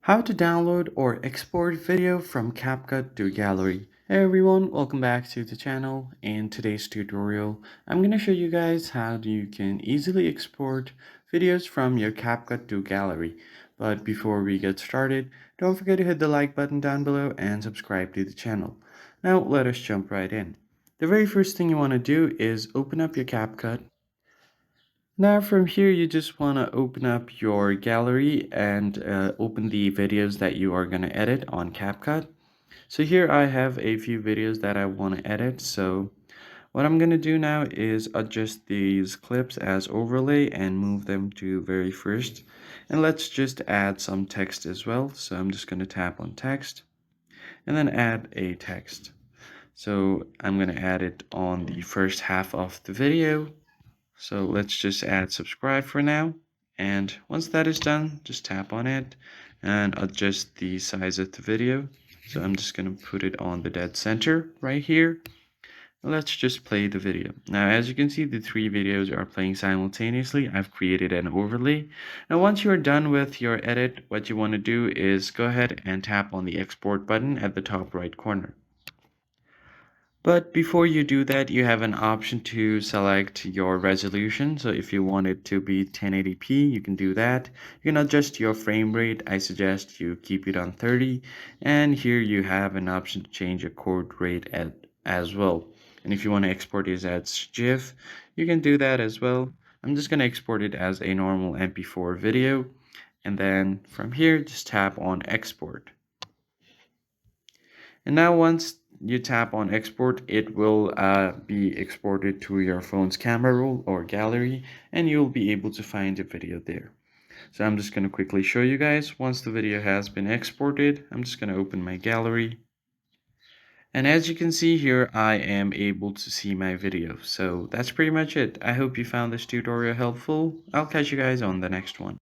How to download or export video from CapCut to gallery. Hey everyone, welcome back to the channel. In today's tutorial, I'm going to show you guys how you can easily export videos from your CapCut to gallery. But before we get started, don't forget to hit the like button down below and subscribe to the channel. Now let us jump right in. The very first thing you want to do is open up your CapCut. Now from here, you just want to open up your gallery and open the videos that you are going to edit on CapCut. So here I have a few videos that I want to edit. So what I'm going to do now is adjust these clips as overlay and move them to very first. And let's just add some text as well. So I'm just going to tap on text and then add a text. So I'm going to add it on the first half of the video. So let's just add subscribe for now. And once that is done, just tap on it and adjust the size of the video. So I'm just going to put it on the dead center right here. Let's just play the video. Now, as you can see, the three videos are playing simultaneously. I've created an overlay. Now, once you're done with your edit, what you want to do is go ahead and tap on the export button at the top right corner. But before you do that, you have an option to select your resolution. So if you want it to be 1080p, you can do that. You can adjust your frame rate. I suggest you keep it on 30. And here you have an option to change your chord rate as well. And if you want to export it as GIF, you can do that as well. I'm just going to export it as a normal MP4 video. And then from here, just tap on export. And now once you tap on export, it will be exported to your phone's camera roll or gallery, and you'll be able to find the video there. So I'm just going to quickly show you guys. Once the video has been exported, I'm just going to open my gallery. And as you can see here, I am able to see my video. So that's pretty much it. I hope you found this tutorial helpful. I'll catch you guys on the next one.